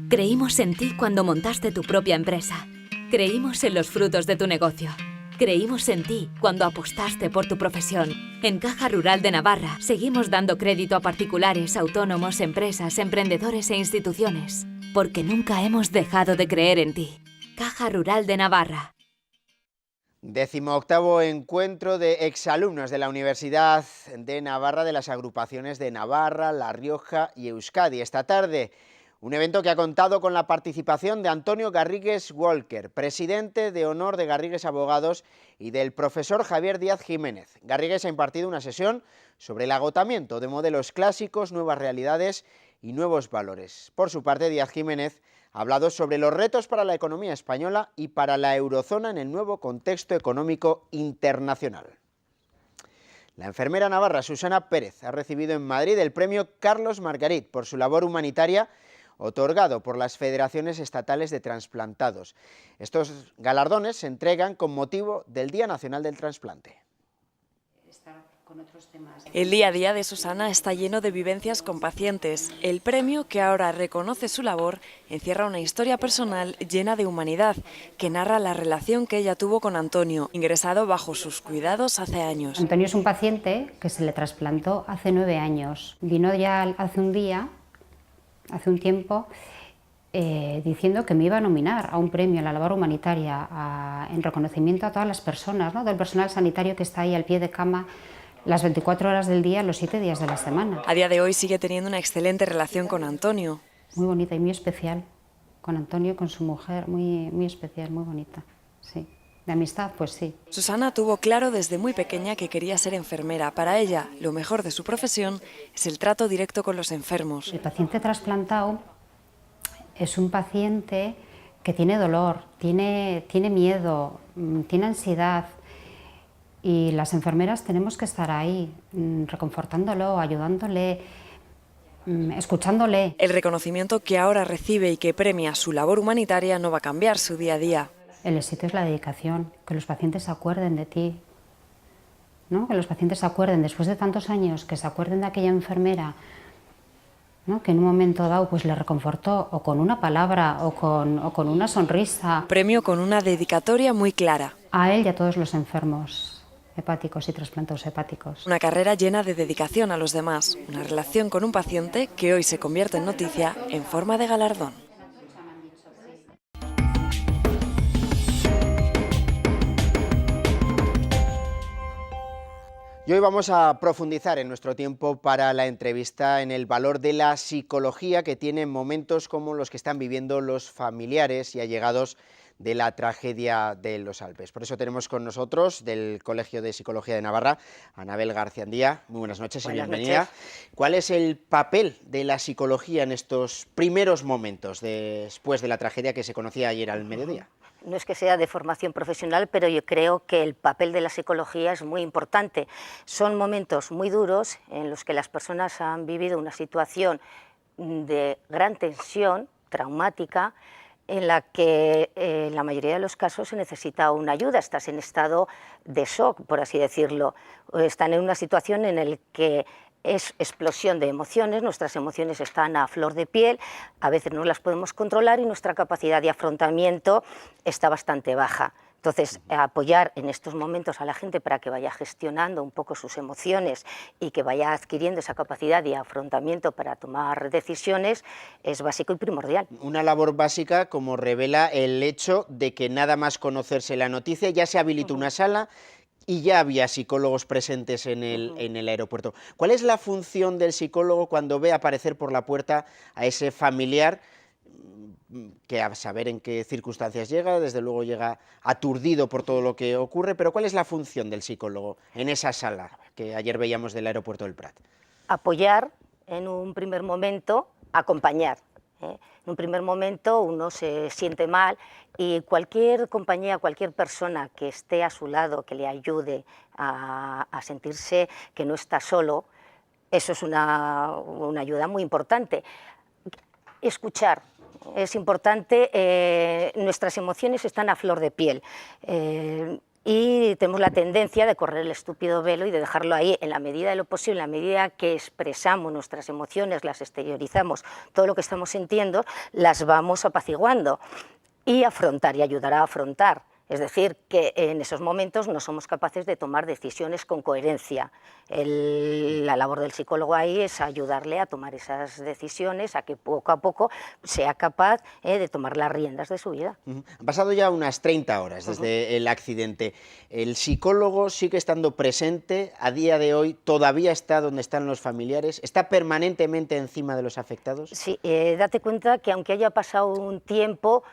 Creímos en ti cuando montaste tu propia empresa. Creímos en los frutos de tu negocio. Creímos en ti cuando apostaste por tu profesión. En Caja Rural de Navarra seguimos dando crédito a particulares, autónomos, empresas, emprendedores e instituciones, porque nunca hemos dejado de creer en ti. Caja Rural de Navarra. 18º encuentro de exalumnos de la Universidad de Navarra de las agrupaciones de Navarra, La Rioja y Euskadi. Esta tarde, un evento que ha contado con la participación de Antonio Garrigues Walker, presidente de honor de Garrigues Abogados, y del profesor Javier Díaz Jiménez. Garrigues ha impartido una sesión sobre el agotamiento de modelos clásicos, nuevas realidades y nuevos valores. Por su parte, Díaz Jiménez ha hablado sobre los retos para la economía española y para la eurozona en el nuevo contexto económico internacional. La enfermera navarra Susana Pérez ha recibido en Madrid el premio Carlos Margarit por su labor humanitaria, otorgado por las federaciones estatales de trasplantados. Estos galardones se entregan con motivo del Día Nacional del Trasplante. El día a día de Susana está lleno de vivencias con pacientes. El premio, que ahora reconoce su labor, encierra una historia personal llena de humanidad, que narra la relación que ella tuvo con Antonio, ingresado bajo sus cuidados hace años. Antonio es un paciente que se le trasplantó hace 9 años. Vino ya hace un tiempo, diciendo que me iba a nominar a un premio en la labor humanitaria en reconocimiento a todas las personas, ¿no?, del personal sanitario que está ahí al pie de cama las 24 horas del día, los 7 días de la semana. A día de hoy sigue teniendo una excelente relación con Antonio. Muy bonita y muy especial, con Antonio, con su mujer, muy especial, muy bonita, sí. De amistad, pues sí. Susana tuvo claro desde muy pequeña que quería ser enfermera. Para ella, lo mejor de su profesión es el trato directo con los enfermos. El paciente trasplantado es un paciente que tiene dolor, tiene miedo, tiene ansiedad, y las enfermeras tenemos que estar ahí, reconfortándolo, ayudándole, escuchándole. El reconocimiento que ahora recibe y que premia su labor humanitaria no va a cambiar su día a día. El éxito es la dedicación, que los pacientes se acuerden de ti, ¿no? Que los pacientes se acuerden, después de tantos años, que se acuerden de aquella enfermera, ¿no?, que en un momento dado pues le reconfortó, o con una palabra, o con una sonrisa. Premio con una dedicatoria muy clara. A él y a todos los enfermos hepáticos y trasplantados hepáticos. Una carrera llena de dedicación a los demás, una relación con un paciente que hoy se convierte en noticia en forma de galardón. Y hoy vamos a profundizar en nuestro tiempo para la entrevista en el valor de la psicología que tiene momentos como los que están viviendo los familiares y allegados de la tragedia de los Alpes. Por eso tenemos con nosotros, del Colegio de Psicología de Navarra, Anabel García Andía. Muy buenas noches y bienvenida. Noches. ¿Cuál es el papel de la psicología en estos primeros momentos después de la tragedia que se conocía ayer al mediodía? No es que sea de formación profesional, pero yo creo que el papel de la psicología es muy importante. Son momentos muy duros en los que las personas han vivido una situación de gran tensión, traumática, en la que en la mayoría de los casos se necesita una ayuda. Estás en estado de shock, por así decirlo. Están en una situación en la que es explosión de emociones, nuestras emociones están a flor de piel, a veces no las podemos controlar y nuestra capacidad de afrontamiento está bastante baja. Entonces, apoyar en estos momentos a la gente para que vaya gestionando un poco sus emociones y que vaya adquiriendo esa capacidad de afrontamiento para tomar decisiones es básico y primordial. Una labor básica, como revela el hecho de que nada más conocerse la noticia ya se habilitó una sala y ya había psicólogos presentes en el aeropuerto. ¿Cuál es la función del psicólogo cuando ve aparecer por la puerta a ese familiar que, a saber en qué circunstancias llega, desde luego llega aturdido por todo lo que ocurre, pero cuál es la función del psicólogo en esa sala que ayer veíamos del aeropuerto del Prat? Apoyar en un primer momento, acompañar. En un primer momento uno se siente mal y cualquier compañía, cualquier persona que esté a su lado, que le ayude a sentirse que no está solo, eso es una ayuda muy importante. Escuchar. Es importante, nuestras emociones están a flor de piel y tenemos la tendencia de correr el estúpido velo y de dejarlo ahí en la medida de lo posible, en la medida que expresamos nuestras emociones, las exteriorizamos, todo lo que estamos sintiendo, las vamos apaciguando y afrontar y ayudar a afrontar. Es decir, que en esos momentos no somos capaces de tomar decisiones con coherencia. La labor del psicólogo ahí es ayudarle a tomar esas decisiones, a que poco a poco sea capaz de tomar las riendas de su vida. Han pasado ya unas 30 horas desde el accidente. ¿El psicólogo sigue estando presente a día de hoy? ¿Todavía está donde están los familiares? ¿Está permanentemente encima de los afectados? Sí, date cuenta que aunque haya pasado un tiempo,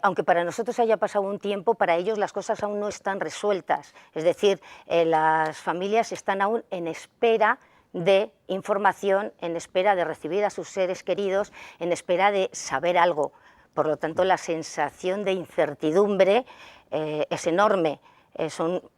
aunque para nosotros haya pasado un tiempo, para ellos las cosas aún no están resueltas. Es decir, las familias están aún en espera de información, en espera de recibir a sus seres queridos, en espera de saber algo. Por lo tanto, la sensación de incertidumbre es enorme.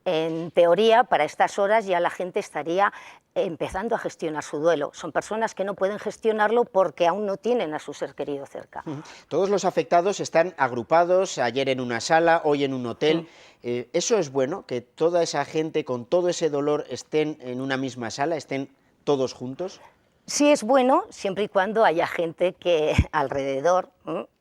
En teoría, para estas horas ya la gente estaría empezando a gestionar su duelo. Son personas que no pueden gestionarlo porque aún no tienen a su ser querido cerca. Todos los afectados están agrupados, ayer en una sala, hoy en un hotel. ¿Eso es bueno, que toda esa gente con todo ese dolor estén en una misma sala, estén todos juntos? Sí es bueno, siempre y cuando haya gente que alrededor,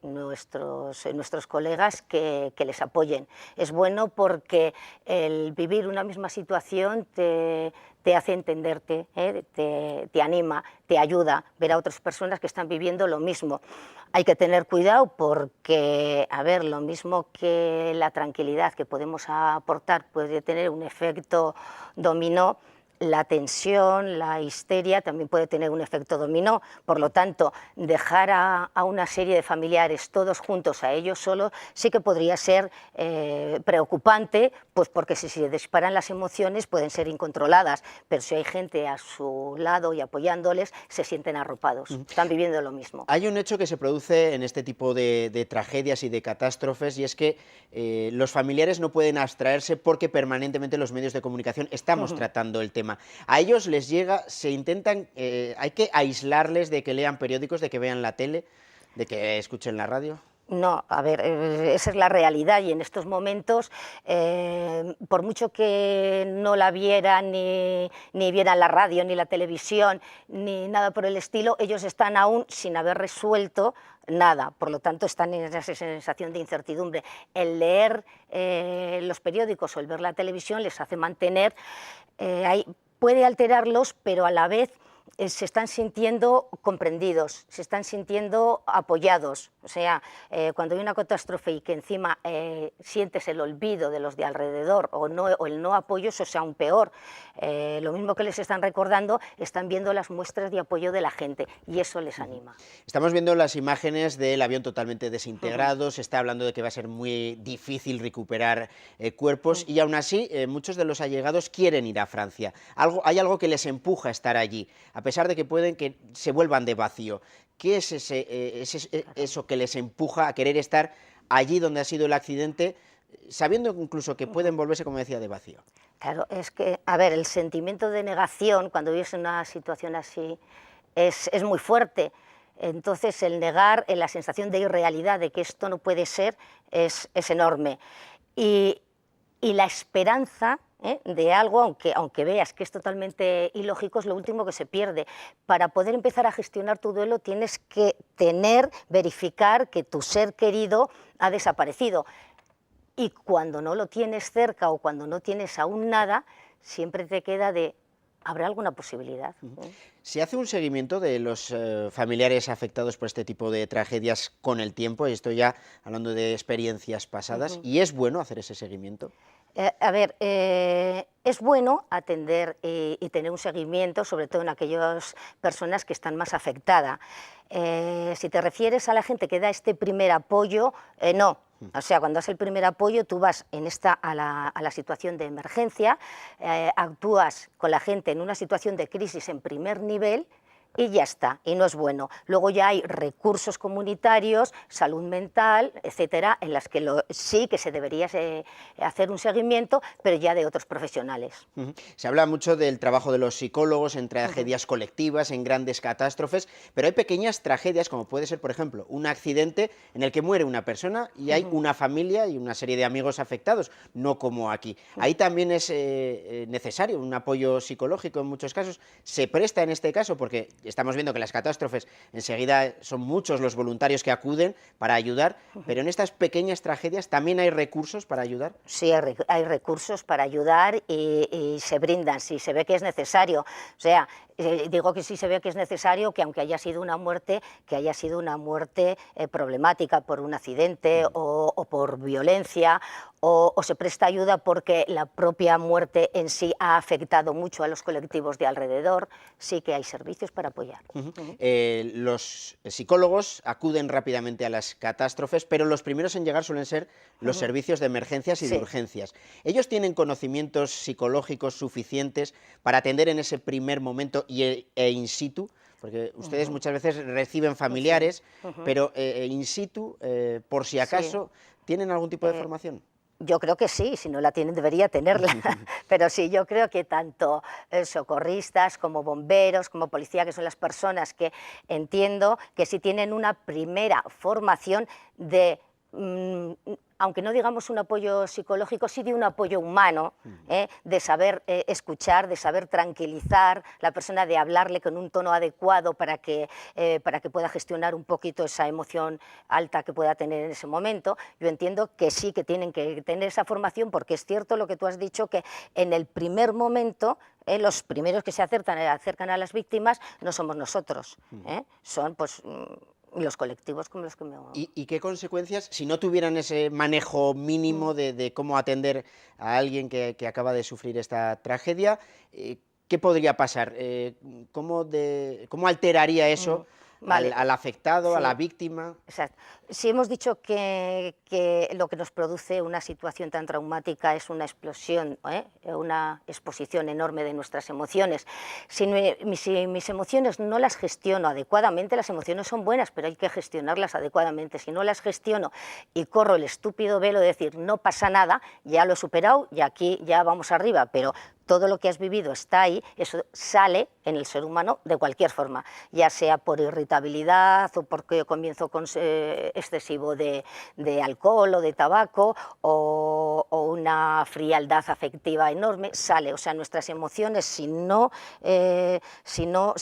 nuestros colegas, que les apoyen. Es bueno porque el vivir una misma situación te te hace entenderte, te anima, te ayuda ver a otras personas que están viviendo lo mismo. Hay que tener cuidado porque, a ver, lo mismo que la tranquilidad que podemos aportar puede tener un efecto dominó, la tensión, la histeria también puede tener un efecto dominó. Por lo tanto, dejar a una serie de familiares todos juntos a ellos solos sí que podría ser preocupante, pues porque si se disparan las emociones pueden ser incontroladas, pero si hay gente a su lado y apoyándoles, se sienten arropados, están viviendo lo mismo. Hay un hecho que se produce en este tipo de tragedias y de catástrofes, y es que los familiares no pueden abstraerse porque permanentemente los medios de comunicación estamos tratando el tema. A ellos les llega, se intentan, hay que aislarles de que lean periódicos, de que vean la tele, de que escuchen la radio. No, a ver, esa es la realidad y en estos momentos, por mucho que no la vieran, ni vieran la radio, ni la televisión, ni nada por el estilo, ellos están aún sin haber resuelto nada, por lo tanto están en esa sensación de incertidumbre. El leer los periódicos o el ver la televisión les hace mantener, puede alterarlos, pero a la vez se están sintiendo comprendidos, se están sintiendo apoyados. O sea, cuando hay una catástrofe y que encima sientes el olvido de los de alrededor o el no apoyo, eso es aún peor. Lo mismo que les están recordando, están viendo las muestras de apoyo de la gente y eso les anima. Estamos viendo las imágenes del avión totalmente desintegrado, se está hablando de que va a ser muy difícil recuperar cuerpos y aún así muchos de los allegados quieren ir a Francia. Hay algo que les empuja a estar allí, a pesar de que pueden que se vuelvan de vacío. ¿Qué es eso que les empuja a querer estar allí donde ha sido el accidente, sabiendo incluso que pueden volverse, como decía, de vacío? Claro, es que, a ver, el sentimiento de negación cuando vives en una situación así es muy fuerte. Entonces, el negar, la sensación de irrealidad, de que esto no puede ser, es enorme. Y la esperanza de algo, aunque veas que es totalmente ilógico, es lo último que se pierde. Para poder empezar a gestionar tu duelo tienes que verificar que tu ser querido ha desaparecido. Y cuando no lo tienes cerca o cuando no tienes aún nada, siempre te queda de, ¿habrá alguna posibilidad? ¿Se hace un seguimiento de los familiares afectados por este tipo de tragedias con el tiempo? Y estoy ya hablando de experiencias pasadas. ¿Y es bueno hacer ese seguimiento? A ver, es bueno atender y tener un seguimiento, sobre todo en aquellas personas que están más afectadas. Si te refieres a la gente que da este primer apoyo, no. O sea, cuando das el primer apoyo, tú vas a la situación de emergencia, actúas con la gente en una situación de crisis en primer nivel, y ya está, y no es bueno. Luego ya hay recursos comunitarios, salud mental, etcétera, en las que sí que se debería hacer un seguimiento, pero ya de otros profesionales. Se habla mucho del trabajo de los psicólogos en tragedias colectivas, en grandes catástrofes, pero hay pequeñas tragedias, como puede ser, por ejemplo, un accidente en el que muere una persona y hay una familia y una serie de amigos afectados, no como aquí. Ahí también es necesario un apoyo psicológico en muchos casos. Se presta en este caso porque estamos viendo que las catástrofes enseguida son muchos los voluntarios que acuden para ayudar, pero en estas pequeñas tragedias también hay recursos para ayudar. Sí, hay recursos para ayudar y se brindan si se ve que es necesario. O sea, digo que sí se ve que es necesario, que aunque haya sido una muerte, que haya sido una muerte problemática por un accidente o por violencia, o se presta ayuda porque la propia muerte en sí ha afectado mucho a los colectivos de alrededor, sí que hay servicios para apoyar. Los psicólogos acuden rápidamente a las catástrofes, pero los primeros en llegar suelen ser los servicios de emergencias y de urgencias. ¿Ellos tienen conocimientos psicológicos suficientes para atender en ese primer momento e in situ? Porque ustedes muchas veces reciben familiares, pero in situ, por si acaso, ¿tienen algún tipo de formación? Yo creo que sí, si no la tienen debería tenerla, pero sí, yo creo que tanto socorristas como bomberos, como policía, que son las personas que entiendo que sí tienen una primera formación de aunque no digamos un apoyo psicológico, sí de un apoyo humano, de saber escuchar, de saber tranquilizar la persona, de hablarle con un tono adecuado para que pueda gestionar un poquito esa emoción alta que pueda tener en ese momento. Yo entiendo que sí, que tienen que tener esa formación, porque es cierto lo que tú has dicho, que en el primer momento los primeros que se acercan a las víctimas no somos nosotros, son pues los colectivos como los que me... ¿Y qué consecuencias, si no tuvieran ese manejo mínimo de cómo atender a alguien que acaba de sufrir esta tragedia, qué podría pasar? ¿Cómo alteraría eso al afectado, a la víctima? Exacto. Si hemos dicho que lo que nos produce una situación tan traumática es una explosión, una exposición enorme de nuestras emociones, si mis emociones no las gestiono adecuadamente, las emociones son buenas, pero hay que gestionarlas adecuadamente. Si no las gestiono y corro el estúpido velo de decir no pasa nada, ya lo he superado y aquí ya vamos arriba, pero todo lo que has vivido está ahí, eso sale en el ser humano de cualquier forma, ya sea por irritabilidad o porque comienzo con excesivo de alcohol o de tabaco o una frialdad afectiva enorme, sale. O sea, nuestras emociones, si no se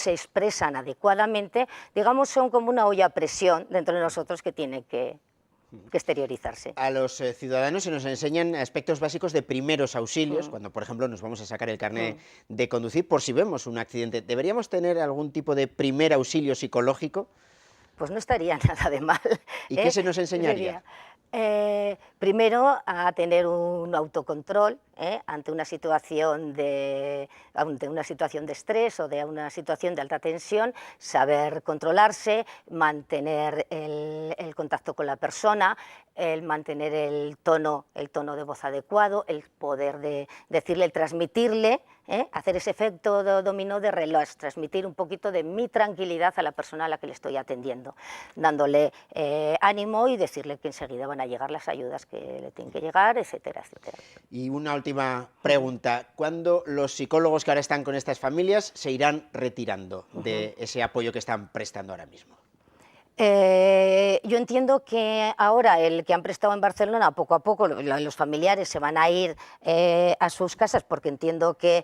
expresan adecuadamente, digamos, son como una olla a presión dentro de nosotros que tiene que exteriorizarse. A los ciudadanos se nos enseñan aspectos básicos de primeros auxilios, cuando por ejemplo nos vamos a sacar el carnet de conducir por si vemos un accidente. ¿Deberíamos tener algún tipo de primer auxilio psicológico? Pues no estaría nada de mal. ¿Y qué se nos enseñaría? Primero, a tener un autocontrol ante una situación de estrés o de una situación de alta tensión, saber controlarse, mantener el contacto con la persona, el mantener el tono de voz adecuado, el poder decirle, el transmitirle, hacer ese efecto dominó de reloj, transmitir un poquito de mi tranquilidad a la persona a la que le estoy atendiendo, dándole ánimo y decirle que enseguida van a llegar las ayudas que le tienen que llegar, etcétera, etcétera. Y una última pregunta, ¿cuándo los psicólogos que ahora están con estas familias se irán retirando de ese apoyo que están prestando ahora mismo? Yo entiendo que ahora el que han prestado en Barcelona, poco a poco los familiares se van a ir a sus casas, porque entiendo que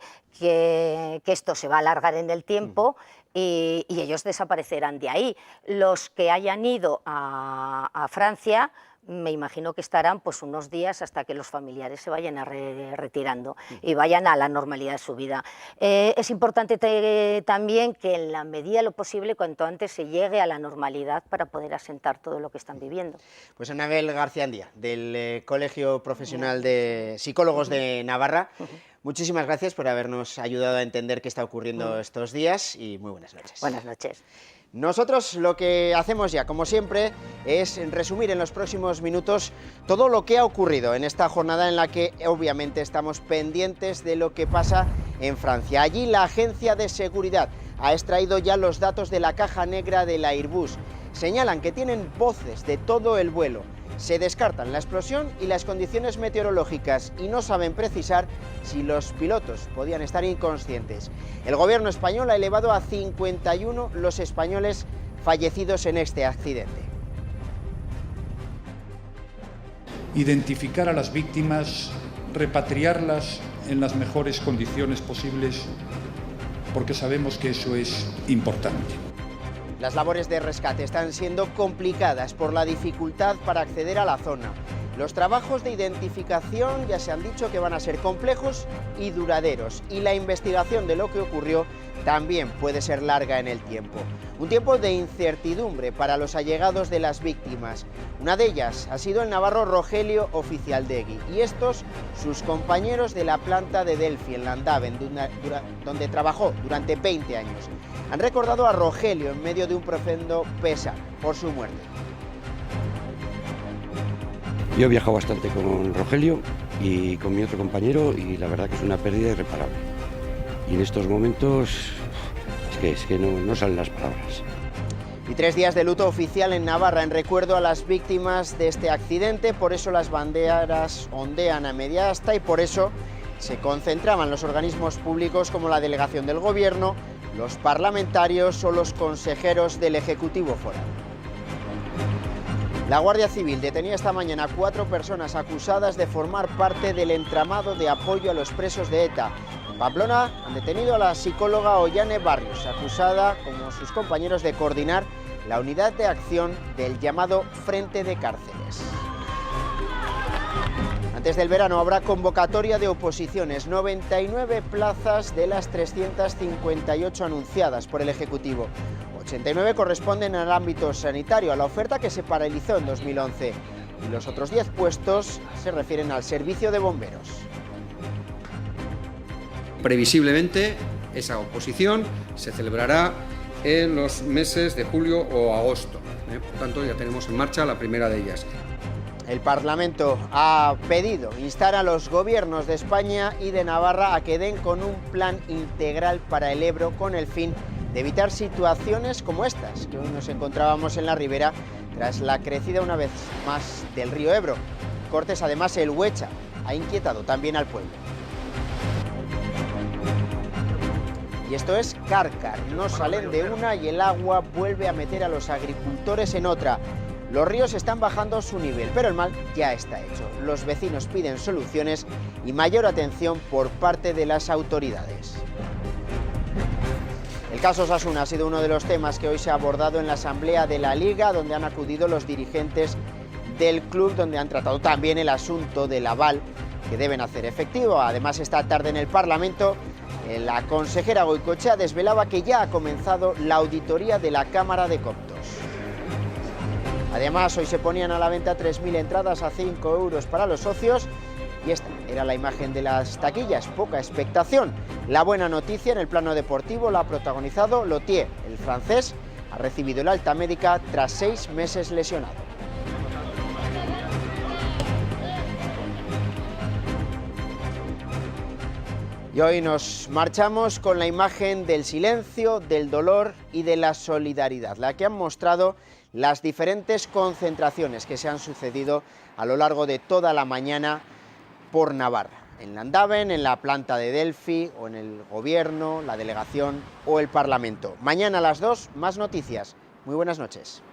esto se va a alargar en el tiempo y ellos desaparecerán de ahí. Los que hayan ido a Francia, me imagino que estarán pues unos días hasta que los familiares se vayan retirando y vayan a la normalidad de su vida. Es importante también que en la medida de lo posible, cuanto antes se llegue a la normalidad para poder asentar todo lo que están viviendo. Pues Anabel García Andía, del Colegio Profesional de Psicólogos de Navarra, muchísimas gracias por habernos ayudado a entender qué está ocurriendo estos días y muy buenas noches. Buenas noches. Nosotros lo que hacemos ya, como siempre, es resumir en los próximos minutos todo lo que ha ocurrido en esta jornada en la que obviamente estamos pendientes de lo que pasa en Francia. Allí la agencia de seguridad ha extraído ya los datos de la caja negra del Airbus. Señalan que tienen voces de todo el vuelo. Se descartan la explosión y las condiciones meteorológicas y no saben precisar si los pilotos podían estar inconscientes. El gobierno español ha elevado a 51 los españoles fallecidos en este accidente. Identificar a las víctimas, repatriarlas en las mejores condiciones posibles, porque sabemos que eso es importante. Las labores de rescate están siendo complicadas por la dificultad para acceder a la zona. Los trabajos de identificación ya se han dicho que van a ser complejos y duraderos, y la investigación de lo que ocurrió también puede ser larga en el tiempo. Un tiempo de incertidumbre para los allegados de las víctimas. Una de ellas ha sido el navarro Rogelio Oficialdegui y estos sus compañeros de la planta de Delphi en Landaven, donde trabajó durante 20 años. Han recordado a Rogelio en medio de un profundo pesar por su muerte. Yo he viajado bastante con Rogelio y con mi otro compañero y la verdad que es una pérdida irreparable. Y en estos momentos es que no salen las palabras. Y 3 días de luto oficial en Navarra en recuerdo a las víctimas de este accidente, por eso las banderas ondean a media asta y por eso se concentraban los organismos públicos como la delegación del Gobierno, los parlamentarios o los consejeros del Ejecutivo Foral. La Guardia Civil detenía esta mañana a 4 personas acusadas de formar parte del entramado de apoyo a los presos de ETA. En Pamplona han detenido a la psicóloga Ollane Barrios, acusada, como sus compañeros, de coordinar la unidad de acción del llamado Frente de Cárceles. Antes del verano habrá convocatoria de oposiciones, 99 plazas de las 358 anunciadas por el Ejecutivo. 89 corresponden al ámbito sanitario, a la oferta que se paralizó en 2011. Y los otros 10 puestos se refieren al servicio de bomberos. Previsiblemente, esa oposición se celebrará en los meses de julio o agosto. Por tanto, ya tenemos en marcha la primera de ellas. El Parlamento ha pedido instar a los gobiernos de España y de Navarra a que den con un plan integral para el Ebro con el fin de evitar situaciones como estas que hoy nos encontrábamos en la ribera tras la crecida una vez más del río Ebro. Cortes, además, el Huecha ha inquietado también al pueblo. Y esto es Cárcar, no salen de una y el agua vuelve a meter a los agricultores en otra. Los ríos están bajando su nivel, pero el mal ya está hecho. Los vecinos piden soluciones y mayor atención por parte de las autoridades. El caso Osasuna ha sido uno de los temas que hoy se ha abordado en la asamblea de la Liga, donde han acudido los dirigentes del club, donde han tratado también el asunto del aval que deben hacer efectivo. Además, esta tarde en el Parlamento, la consejera Goicoechea desvelaba que ya ha comenzado la auditoría de la Cámara de Comptos. Además, hoy se ponían a la venta 3.000 entradas a 5 euros para los socios. Y esta era la imagen de las taquillas, poca expectación. La buena noticia en el plano deportivo la ha protagonizado Lotier. El francés ha recibido el alta médica tras 6 meses lesionado. Y hoy nos marchamos con la imagen del silencio, del dolor y de la solidaridad, la que han mostrado las diferentes concentraciones que se han sucedido a lo largo de toda la mañana por Navarra, en Landaven, en la planta de Delphi o en el Gobierno, la delegación o el Parlamento. Mañana a las 2, más noticias. Muy buenas noches.